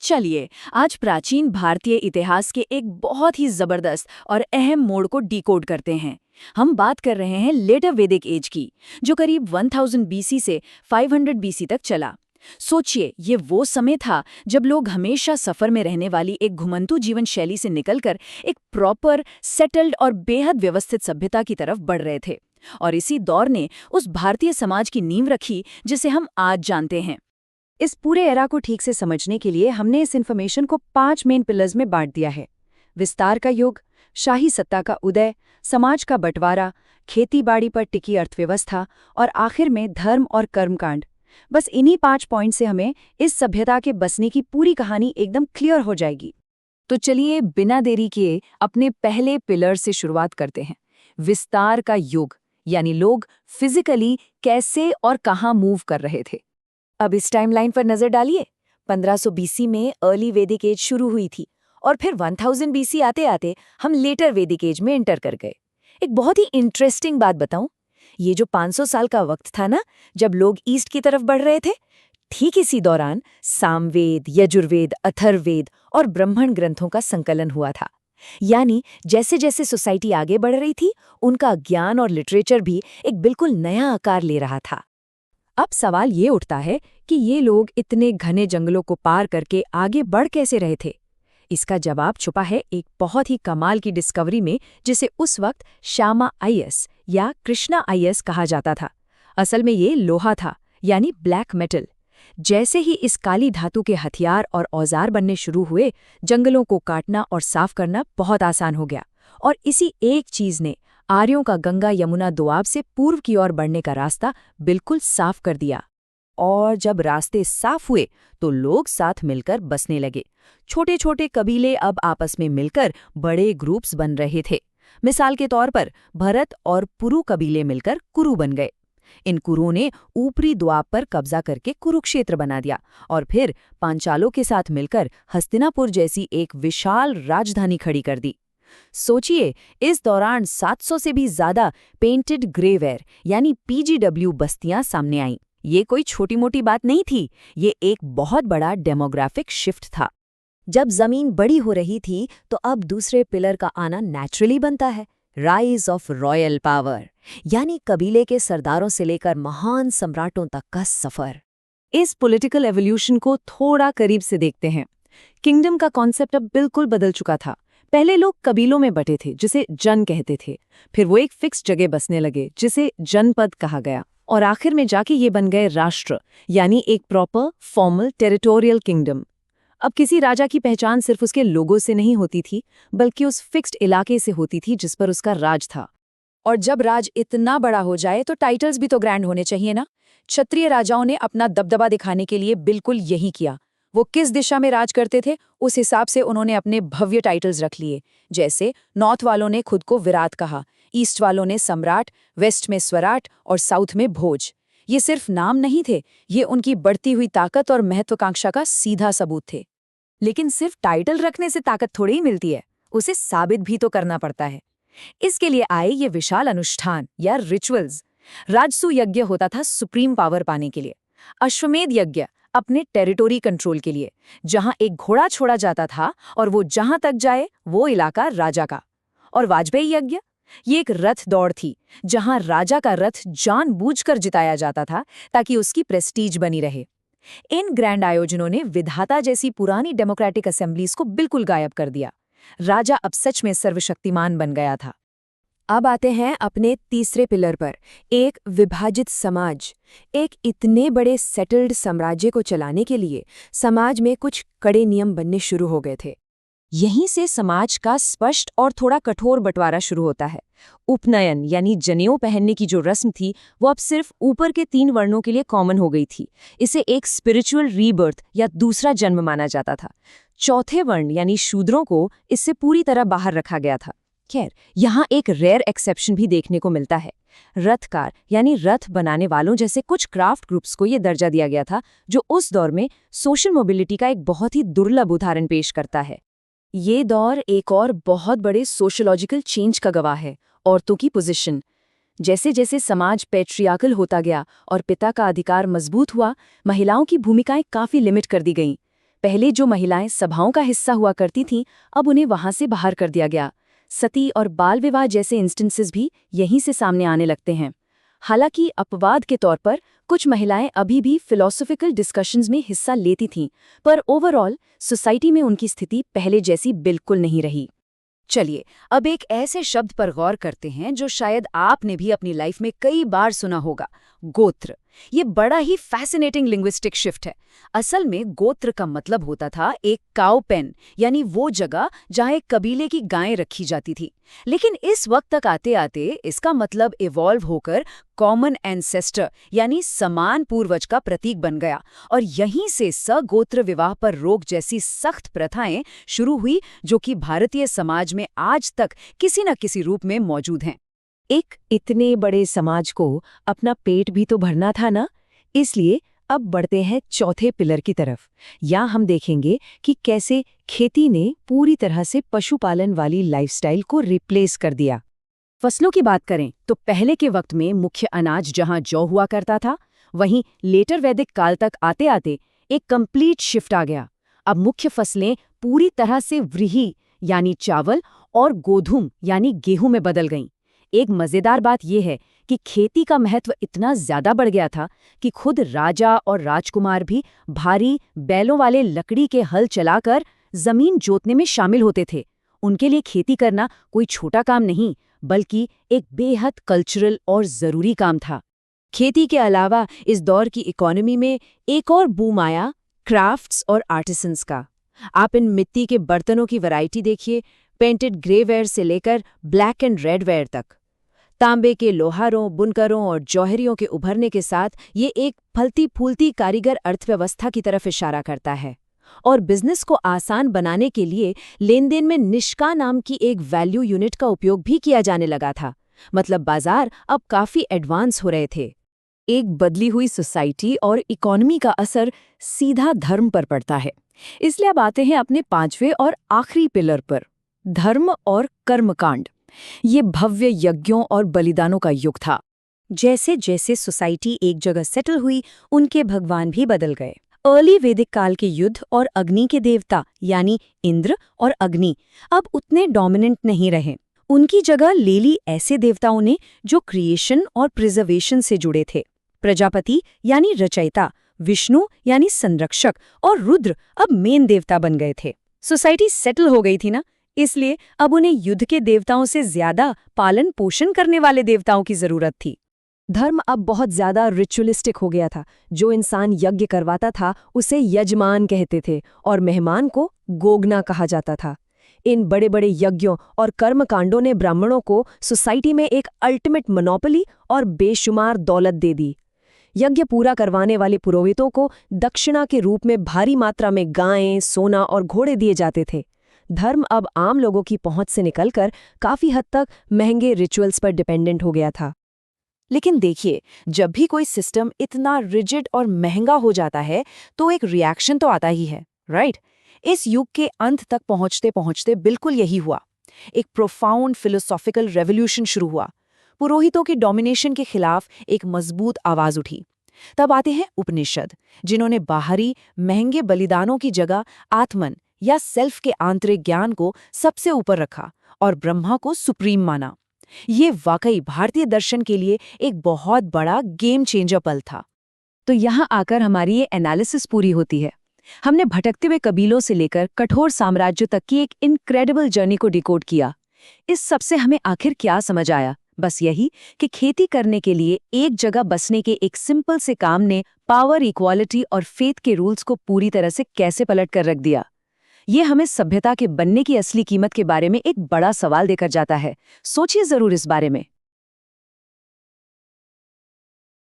चलिए आज प्राचीन भारतीय इतिहास के एक बहुत ही जबरदस्त और अहम मोड़ को डिकोड करते हैं। हम बात कर रहे हैं लेटर वैदिक एज की, जो करीब 1000 बीसी से 500 बीसी तक चला। सोचिए, ये वो समय था जब लोग हमेशा सफर में रहने वाली एक घुमंतू जीवन शैली से निकलकर एक प्रॉपर, सेटल्ड और बेहद व्यवस्थित सभ्यता की तरफ बढ़ रहे थे। और इसी दौर ने उस भारतीय समाज की नींव रखी जिसे हम आज जानते हैं। इस पूरे एरा को ठीक से समझने के लिए हमने इस इन्फॉर्मेशन को 5 मेन पिलर्स में बांट दिया है। विस्तार का युग, शाही सत्ता का उदय, समाज का बंटवारा, खेती-बाड़ी पर टिकी अर्थव्यवस्था और आखिर में धर्म और कर्मकांड। बस इन्हीं 5 पॉइंट से हमें इस सभ्यता के बसने की पूरी कहानी एकदम क्लियर हो जाएगी। तो चलिए बिना देरी किए अपने पहले पिलर से शुरुआत करते हैं। विस्तार का युग, यानी लोग फिजिकली कैसे और कहाँ मूव कर रहे थे। अब इस टाइमलाइन पर नजर डालिए। 1500 बीसी में अर्ली वैदिक एज शुरू हुई थी और फिर 1000 बीसी आते आते हम लेटर वैदिक एज में एंटर कर गए। एक बहुत ही इंटरेस्टिंग बात बताऊं, ये जो 500 साल का वक्त था ना, जब लोग ईस्ट की तरफ बढ़ रहे थे, ठीक इसी दौरान सामवेद, यजुर्वेद, अथर्ववेद और ब्राह्मण ग्रंथों का संकलन हुआ था। यानी जैसे जैसे सोसाइटी आगे बढ़ रही थी, उनका ज्ञान और लिटरेचर भी एक बिल्कुल नया आकार ले रहा था। अब सवाल ये उठता है कि ये लोग इतने घने जंगलों को पार करके आगे बढ़ कैसे रहे थे। इसका जवाब छुपा है एक बहुत ही कमाल की डिस्कवरी में, जिसे उस वक्त श्यामा आईएस या कृष्णा आईएस कहा जाता था। असल में ये लोहा था, यानी ब्लैक मेटल। जैसे ही इस काली धातु के हथियार और औजार बनने शुरू हुए, जंगलों को काटना और साफ करना बहुत आसान हो गया। और इसी एक चीज ने आर्यों का गंगा यमुना दोआब से पूर्व की ओर बढ़ने का रास्ता बिल्कुल साफ कर दिया। और जब रास्ते साफ हुए तो लोग साथ मिलकर बसने लगे। छोटे छोटे कबीले अब आपस में मिलकर बड़े ग्रुप्स बन रहे थे। मिसाल के तौर पर भरत और पुरु कबीले मिलकर कुरु बन गए। इन कुरुओं ने ऊपरी द्वाब पर कब्जा करके कुरुक्षेत्र बना दिया और फिर पांचालों के साथ मिलकर हस्तिनापुर जैसी एक विशाल राजधानी खड़ी कर दी। सोचिए, इस दौरान 700 से भी ज्यादा पेंटेड ग्रेवेयर यानी पीजीडब्ल्यू बस्तियां सामने आईं। ये कोई छोटी मोटी बात नहीं थी, ये एक बहुत बड़ा डेमोग्राफिक शिफ्ट था। जब जमीन बड़ी हो रही थी तो अब दूसरे पिलर का आना नेचुरली बनता है, राइज ऑफ रॉयल पावर, यानी कबीले के सरदारों से लेकर महान सम्राटों तक का सफर। इस पॉलिटिकल एवोल्यूशन को थोड़ा करीब से देखते हैं। किंगडम का कॉन्सेप्ट अब बिल्कुल बदल चुका था। पहले लोग कबीलों में बटे थे, जिसे जन कहते थे। फिर वो एक फिक्स जगह बसने लगे, जिसे जनपद कहा गया। और आखिर में जाके ये बन गए राष्ट्र, यानी एक प्रॉपर फॉर्मल टेरिटोरियल किंगडम। अब किसी राजा की पहचान सिर्फ उसके लोगों से नहीं होती थी, बल्कि उस फिक्स्ड इलाके से होती थी जिस पर उसका राज था। और जब राज इतना बड़ा हो जाए तो टाइटल्स भी तो ग्रैंड होने चाहिए ना। क्षत्रिय राजाओं ने अपना दबदबा दिखाने के लिए बिल्कुल यही किया। वो किस दिशा में राज करते थे, उस हिसाब से उन्होंने अपने भव्य टाइटल्स रख लिए। जैसे नॉर्थ वालों ने खुद को विराट कहा, ईस्ट वालों ने सम्राट, वेस्ट में स्वराट और साउथ में भोज। ये सिर्फ नाम नहीं थे, ये उनकी बढ़ती हुई ताकत और महत्वाकांक्षा का सीधा सबूत थे। लेकिन सिर्फ टाइटल रखने से ताकत थोड़ी ही मिलती है, उसे साबित भी तो करना पड़ता है। इसके लिए आए ये विशाल अनुष्ठान या रिचुअल्स। राजसू यज्ञ होता था सुप्रीम पावर पाने के लिए। अश्वमेध यज्ञ अपने टेरिटोरी कंट्रोल के लिए, जहां एक घोड़ा छोड़ा जाता था और वो जहां तक जाए वो इलाका राजा का। और वाजपेयी यज्ञ, ये एक रथ दौड़ थी, जहां राजा का रथ जानबूझकर जिताया जाता था ताकि उसकी प्रेस्टीज बनी रहे। इन ग्रैंड आयोजनों ने विधाता जैसी पुरानी डेमोक्रेटिक असेंबलीज को बिल्कुल गायब कर दिया। राजा अब सच में सर्वशक्तिमान बन गया था। अब आते हैं अपने तीसरे पिलर पर, एक विभाजित समाज। एक इतने बड़े सेटल्ड साम्राज्य को चलाने के लिए समाज में कुछ कड़े नियम बनने शुरू हो गए थे। यहीं से समाज का स्पष्ट और थोड़ा कठोर बंटवारा शुरू होता है। उपनयन यानी जनेऊ पहनने की जो रस्म थी, वो अब सिर्फ ऊपर के 3 वर्णों के लिए कॉमन हो गई थी। इसे एक स्पिरिचुअल रीबर्थ या दूसरा जन्म माना जाता था। चौथे वर्ण यानी शूद्रों को इससे पूरी तरह बाहर रखा गया था। खैर, यहाँ एक रेयर एक्सेप्शन भी देखने को मिलता है। रथकार यानी रथ बनाने वालों जैसे कुछ क्राफ्ट ग्रुप्स को यह दर्जा दिया गया था, जो उस दौर में सोशल मोबिलिटी का एक बहुत ही दुर्लभ उदाहरण पेश करता है। ये दौर एक और बहुत बड़े सोशोलॉजिकल चेंज का गवाह है, औरतों की पोजीशन। जैसे जैसे समाज पैट्रियार्कल होता गया और पिता का अधिकार मजबूत हुआ, महिलाओं की भूमिकाएं काफी लिमिट कर दी गईं। पहले जो महिलाएं सभाओं का हिस्सा हुआ करती थीं, अब उन्हें वहां से बाहर कर दिया गया। सती और बाल विवाह जैसे इंस्टेंसेस भी यहीं से सामने आने लगते हैं। हालांकि अपवाद के तौर पर कुछ महिलाएं अभी भी फिलोसॉफिकल डिस्कशंस में हिस्सा लेती थीं, पर ओवरऑल सोसाइटी में उनकी स्थिति पहले जैसी बिल्कुल नहीं रही। चलिए, अब एक ऐसे शब्द पर गौर करते हैं जो शायद आपने भी अपनी लाइफ में कई बार सुना होगा, गोत्र। ये बड़ा ही फैसिनेटिंग लिंग्विस्टिक शिफ्ट है। असल में गोत्र का मतलब होता था एक काउ पेन, यानी वो जगह जहाँ एक कबीले की गायें रखी जाती थी। लेकिन इस वक्त तक आते आते इसका मतलब इवॉल्व होकर कॉमन एंसेस्टर यानी समान पूर्वज का प्रतीक बन गया, और यहीं से सगोत्र विवाह पर रोक जैसी सख्त प्रथाएं शुरू हुई, जो कि भारतीय समाज में आज तक किसी न किसी रूप में मौजूद हैं। एक इतने बड़े समाज को अपना पेट भी तो भरना था ना, इसलिए अब बढ़ते हैं चौथे पिलर की तरफ। यहाँ हम देखेंगे कि कैसे खेती ने पूरी तरह से पशुपालन वाली लाइफस्टाइल को रिप्लेस कर दिया। फसलों की बात करें तो पहले के वक्त में मुख्य अनाज जहां जौ हुआ करता था, वहीं लेटर वैदिक काल तक आते आते एक कंप्लीट शिफ्ट आ गया। अब मुख्य फसलें पूरी तरह से व्रीहि यानी चावल और गोधूम यानी गेहूं में बदल गईं। एक मजेदार बात यह है कि खेती का महत्व इतना ज्यादा बढ़ गया था कि खुद राजा और राजकुमार भी भारी बैलों वाले लकड़ी के हल चलाकर जमीन जोतने में शामिल होते थे। उनके लिए खेती करना कोई छोटा काम नहीं, बल्कि एक बेहद कल्चरल और जरूरी काम था। खेती के अलावा इस दौर की इकोनॉमी में एक और बूम आया, क्राफ्ट्स और आर्टिसंस का। आप इन मिट्टी के बर्तनों की वैरायटी देखिए, पेंटेड ग्रेवेयर से लेकर ब्लैक एंड रेड वेयर तक। तांबे के लोहारों, बुनकरों और जौहरियों के उभरने के साथ ये एक फलती फूलती कारीगर अर्थव्यवस्था की तरफ इशारा करता है। और बिजनेस को आसान बनाने के लिए लेनदेन में निष्का नाम की एक वैल्यू यूनिट का उपयोग भी किया जाने लगा था। मतलब बाजार अब काफी एडवांस हो रहे थे। एक बदली हुई सोसाइटी और इकोनॉमी का असर सीधा धर्म पर पड़ता है। इसलिए अब आते हैं अपने पांचवें और आखिरी पिलर पर, धर्म और कर्मकांड। ये भव्य यज्ञों और बलिदानों का युग था। जैसे जैसे सोसाइटी एक जगह सेटल हुई, उनके भगवान भी बदल गए। अर्ली वैदिक काल के युद्ध और अग्नि के देवता यानी इंद्र और अग्नि अब उतने डोमिनेंट नहीं रहे। उनकी जगह ले ली ऐसे देवताओं ने जो क्रिएशन और प्रिजर्वेशन से जुड़े थे। प्रजापति यानी रचयिता, विष्णु यानी संरक्षक और रुद्र अब मेन देवता बन गए थे। सोसाइटी सेटल हो गई थी ना, इसलिए अब उन्हें युद्ध के देवताओं से ज्यादा पालन पोषण करने वाले देवताओं की जरूरत थी। धर्म अब बहुत ज्यादा रिचुअलिस्टिक हो गया था। जो इंसान यज्ञ करवाता था उसे यजमान कहते थे और मेहमान को गोगना कहा जाता था। इन बड़े बड़े यज्ञों और कर्मकांडों ने ब्राह्मणों को सोसाइटी में एक अल्टीमेट मोनोपोली और बेशुमार दौलत दे दी। यज्ञ पूरा करवाने वाले पुरोहितों को दक्षिणा के रूप में भारी मात्रा में गायें, सोना और घोड़े दिए जाते थे। धर्म अब आम लोगों की पहुंच से निकलकर काफी हद तक महंगे रिचुअल्स पर डिपेंडेंट हो गया था। लेकिन देखिए, जब भी कोई सिस्टम इतना रिजिड और महंगा हो जाता है तो एक रिएक्शन तो आता ही है, राइट? इस युग के अंत तक पहुंचते पहुंचते बिल्कुल यही हुआ। एक प्रोफाउंड फिलोसॉफिकल रेवोल्यूशन शुरू हुआ। पुरोहितों के डोमिनेशन के खिलाफ एक मजबूत आवाज उठी। तब आते हैं उपनिषद, जिन्होंने बाहरी महंगे बलिदानों की जगह आत्मन या सेल्फ के आंतरिक ज्ञान को सबसे ऊपर रखा और ब्रह्मा को सुप्रीम माना। ये वाकई भारतीय दर्शन के लिए एक बहुत बड़ा गेम चेंजर पल था। तो यहाँ आकर हमारी ये एनालिसिस पूरी होती है। हमने भटकते हुए कबीलों से लेकर कठोर साम्राज्य तक की एक इनक्रेडिबल जर्नी को डिकोड किया। इस सबसे हमें आखिर क्या समझ आया? बस यही कि खेती करने के लिए एक जगह बसने के एक सिंपल से काम ने पावर, इक्वालिटी और फेथ के रूल्स को पूरी तरह से कैसे पलट कर रख दिया। ये हमें सभ्यता के बनने की असली कीमत के बारे में एक बड़ा सवाल देकर जाता है। सोचिए जरूर इस बारे में।